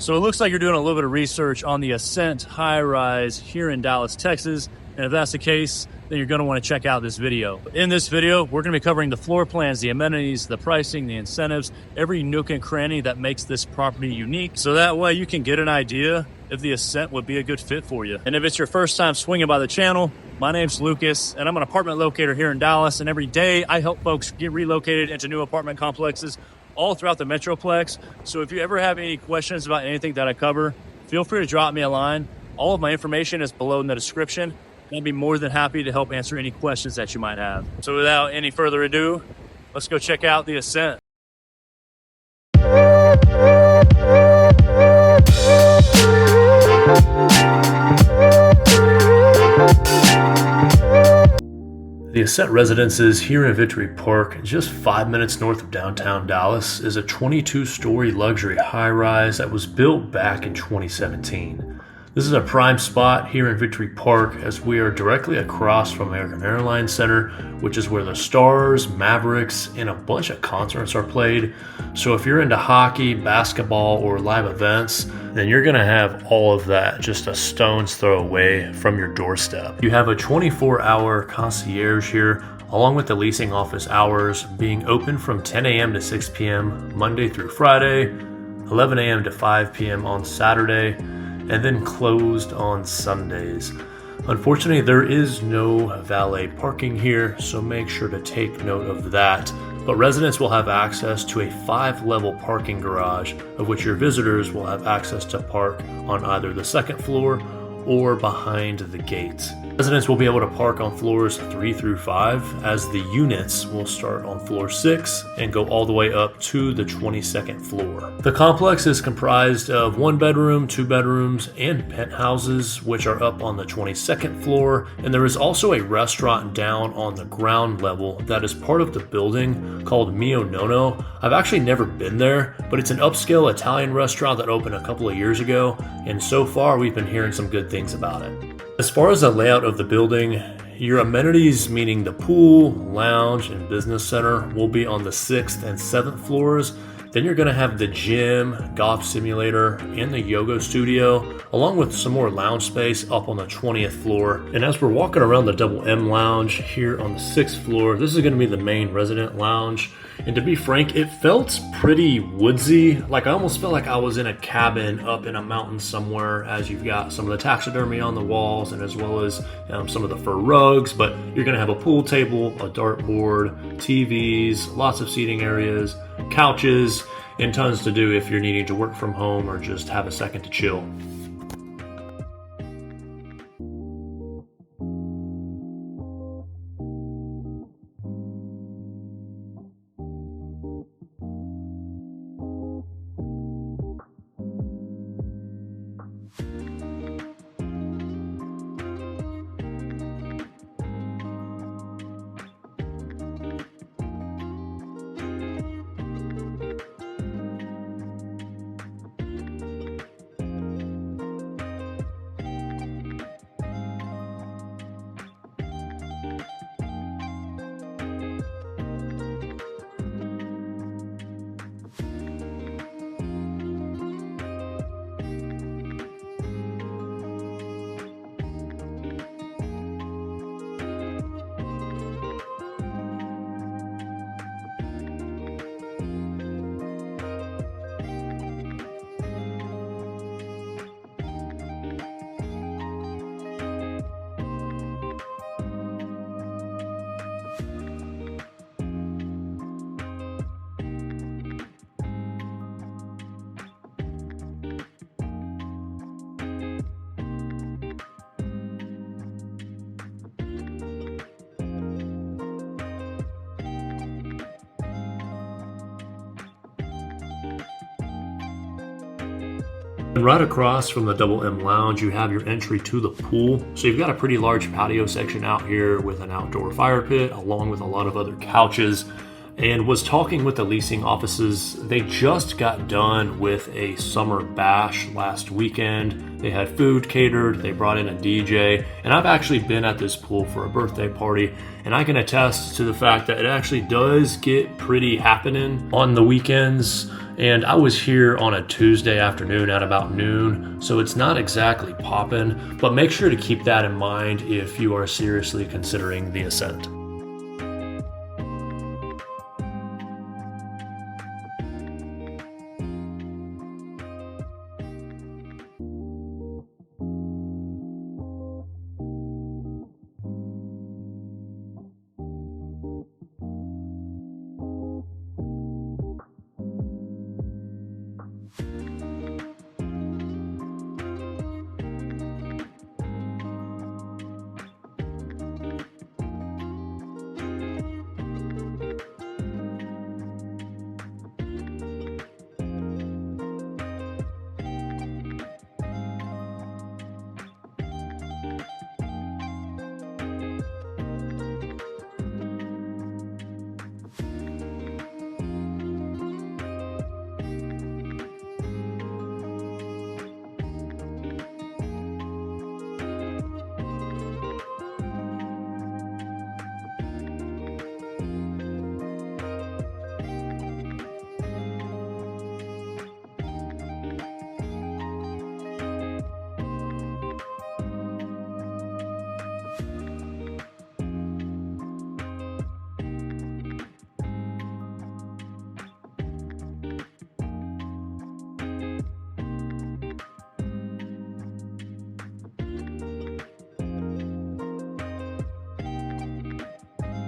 So it looks like you're doing a little bit of research on the Ascent high-rise here in Dallas, Texas. And if that's the case, then you're gonna wanna check out this video. In this video, we're gonna be covering the floor plans, the amenities, the pricing, the incentives, every nook and cranny that makes this property unique. So that way you can get an idea if the Ascent would be a good fit for you. And if it's your first time swinging by the channel, my name's Lucas, and I'm an apartment locator here in Dallas. And every day I help folks get relocated into new apartment complexes all throughout the Metroplex. So if you ever have any questions about anything that I cover, feel free to drop me a line. All of my information is below in the description. I'd be more than happy to help answer any questions that you might have. So without any further ado, let's go check out the Ascent. The Ascent Residences here in Victory Park, just 5 minutes north of downtown Dallas, is a 22-story luxury high-rise that was built back in 2017. This is a prime spot here in Victory Park as we are directly across from American Airlines Center, which is where the Stars, Mavericks, and a bunch of concerts are played. So if you're into hockey, basketball, or live events, then you're gonna have all of that just a stone's throw away from your doorstep. You have a 24-hour concierge here, along with the leasing office hours being open from 10 a.m. to 6 p.m. Monday through Friday, 11 a.m. to 5 p.m. on Saturday, and then closed on Sundays. Unfortunately, there is no valet parking here, so make sure to take note of that. But residents will have access to a 5-level parking garage, of which your visitors will have access to park on either the second floor or behind the gates. Residents will be able to park on floors 3 through 5, as the units will start on floor 6 and go all the way up to the 22nd floor. The complex is comprised of 1 bedroom, 2 bedrooms, and penthouses, which are up on the 22nd floor, and there is also a restaurant down on the ground level that is part of the building called Mio Nono. I've actually never been there, but it's an upscale Italian restaurant that opened a couple of years ago, and so far we've been hearing some good things about it. As far as the layout of the building, your amenities, meaning the pool, lounge, and business center, will be on the 6th and 7th floors. Then you're going to have the gym, golf simulator, and the yoga studio, along with some more lounge space up on the 20th floor. And as we're walking around the Double M Lounge here on the 6th floor, this is going to be the main resident lounge. And to be frank, it felt pretty woodsy. Like I almost felt like I was in a cabin up in a mountain somewhere, as you've got some of the taxidermy on the walls and as well as some of the fur rugs. But you're going to have a pool table, a dartboard, TVs, lots of seating areas, couches, and tons to do if you're needing to work from home or just have a second to chill. And right across from the Double M Lounge, you have your entry to the pool. So you've got a pretty large patio section out here with an outdoor fire pit, along with a lot of other couches and was talking with the leasing offices. They just got done with a summer bash last weekend. They had food catered, they brought in a DJ, and I've actually been at this pool for a birthday party, and I can attest to the fact that it actually does get pretty happening on the weekends. And I was here on a Tuesday afternoon at about noon, so it's not exactly popping, but make sure to keep that in mind if you are seriously considering the Ascent.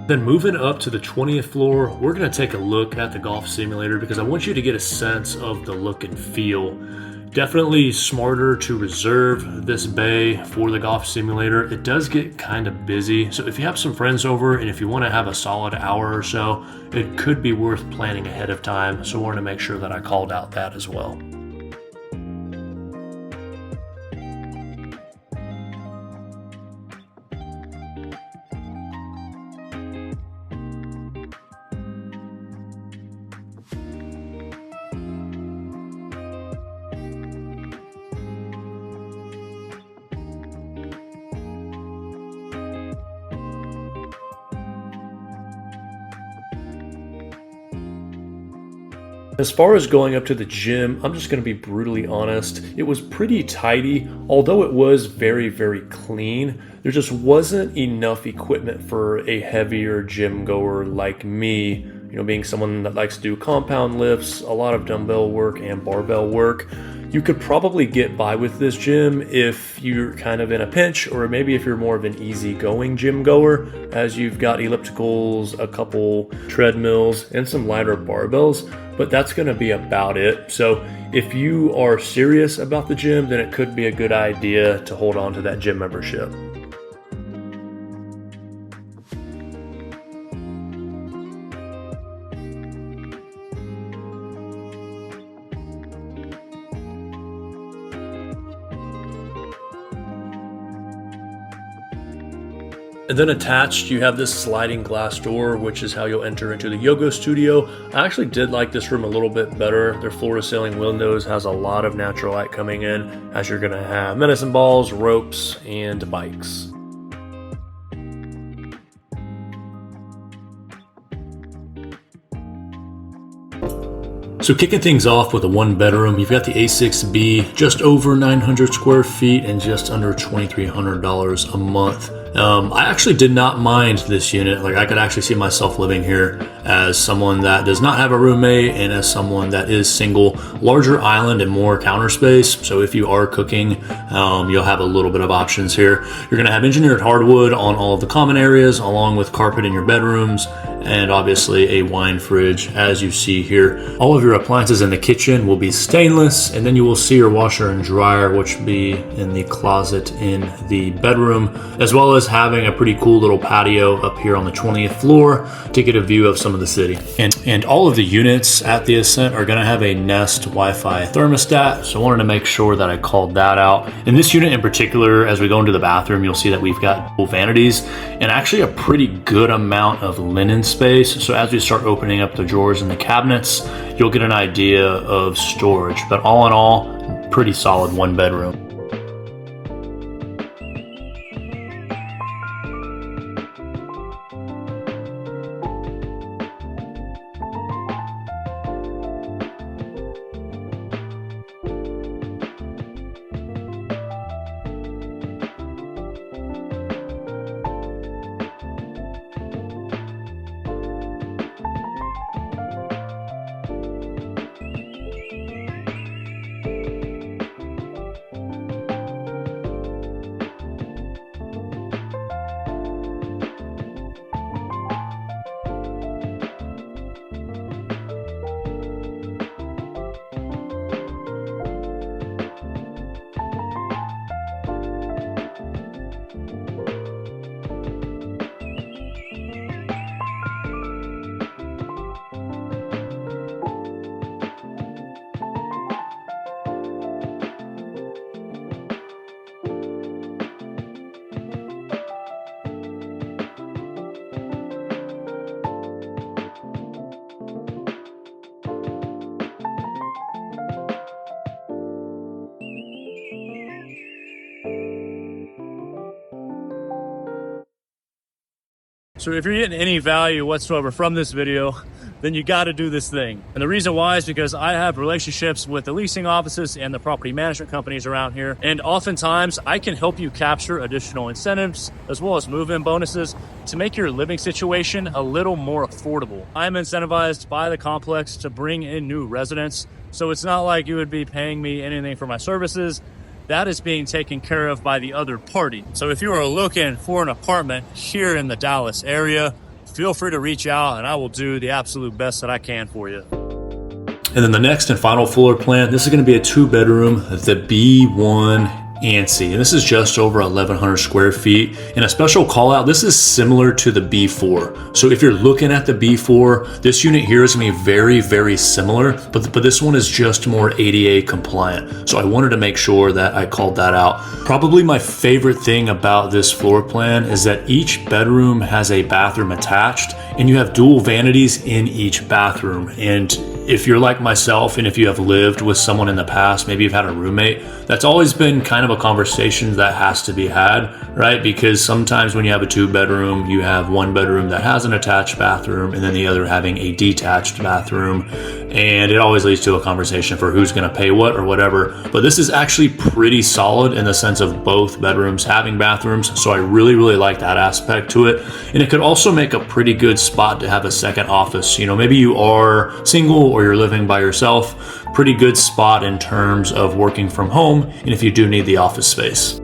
Then moving up to the 20th floor, we're going to take a look at the golf simulator because I want you to get a sense of the look and feel. Definitely smarter to reserve this bay for the golf simulator. It does get kind of busy, so if you have some friends over and if you want to have a solid hour or so, it could be worth planning ahead of time, so I wanted to make sure that I called out that as well. As far as going up to the gym, I'm just going to be brutally honest. It was pretty tidy, although it was very, very clean. There just wasn't enough equipment for a heavier gym goer like me, being someone that likes to do compound lifts, a lot of dumbbell work and barbell work. You could probably get by with this gym if you're kind of in a pinch, or maybe if you're more of an easygoing gym goer, as you've got ellipticals, a couple treadmills, and some lighter barbells, but that's going to be about it. So if you are serious about the gym, then it could be a good idea to hold on to that gym membership. And then attached, you have this sliding glass door, which is how you'll enter into the yoga studio. I actually did like this room a little bit better. Their floor-to-ceiling windows has a lot of natural light coming in, as you're going to have medicine balls, ropes, and bikes. So kicking things off with a one bedroom, you've got the A6B, just over 900 square feet and just under $2,300 a month. I actually did not mind this unit. I could actually see myself living here as someone that does not have a roommate and as someone that is single. Larger island and more counter space. So if you are cooking, you'll have a little bit of options here. You're going to have engineered hardwood on all of the common areas, along with carpet in your bedrooms, and obviously a wine fridge, as you see here. All of your appliances in the kitchen will be stainless, and then you will see your washer and dryer, which will be in the closet in the bedroom, as well as having a pretty cool little patio up here on the 20th floor to get a view of some of the city. And all of the units at the Ascent are going to have a Nest Wi-Fi thermostat, so I wanted to make sure that I called that out. In this unit in particular, as we go into the bathroom, you'll see that we've got vanities and actually a pretty good amount of linen space. So as we start opening up the drawers and the cabinets, you'll get an idea of storage. But all in all, pretty solid 1-bedroom. So if you're getting any value whatsoever from this video, then you got to do this thing. And the reason why is because I have relationships with the leasing offices and the property management companies around here. And oftentimes I can help you capture additional incentives as well as move-in bonuses to make your living situation a little more affordable. I'm incentivized by the complex to bring in new residents. So it's not like you would be paying me anything for my services. That is being taken care of by the other party. So if you are looking for an apartment here in the Dallas area, feel free to reach out and I will do the absolute best that I can for you. And then the next and final floor plan, this is going to be a 2-bedroom, the B1 ANSI, and this is just over 1,100 square feet. And a special call out, this is similar to the B4. So if you're looking at the B4, this unit here is going to be very, very similar, but this one is just more ADA compliant. So I wanted to make sure that I called that out. Probably my favorite thing about this floor plan is that each bedroom has a bathroom attached, and you have dual vanities in each bathroom. And if you're like myself, and if you have lived with someone in the past, maybe you've had a roommate, that's always been kind of a conversation that has to be had, right? Because sometimes when you have a 2-bedroom, you have one bedroom that has an attached bathroom and then the other having a detached bathroom. And it always leads to a conversation for who's going to pay what or whatever. But this is actually pretty solid in the sense of both bedrooms having bathrooms. So I really, really like that aspect to it. And it could also make a pretty good spot to have a second office. You know, maybe you are single or you're living by yourself. Pretty good spot in terms of working from home, and if you do need the office space.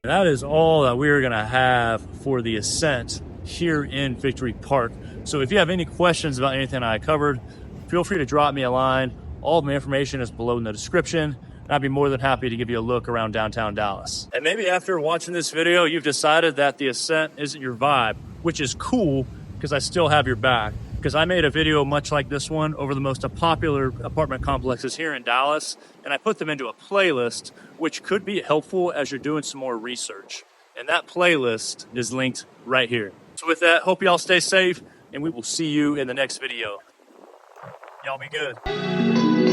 That is all that we're gonna have for the Ascent here in Victory Park. So if you have any questions about anything I covered, feel free to drop me a line. All of my information is below in the description. And I'd be more than happy to give you a look around downtown Dallas. And maybe after watching this video, you've decided that the Ascent isn't your vibe, which is cool because I still have your back. Because I made a video much like this one over the most popular apartment complexes here in Dallas, and I put them into a playlist, which could be helpful as you're doing some more research. And that playlist is linked right here. So with that, hope y'all stay safe, and we will see you in the next video. Y'all be good.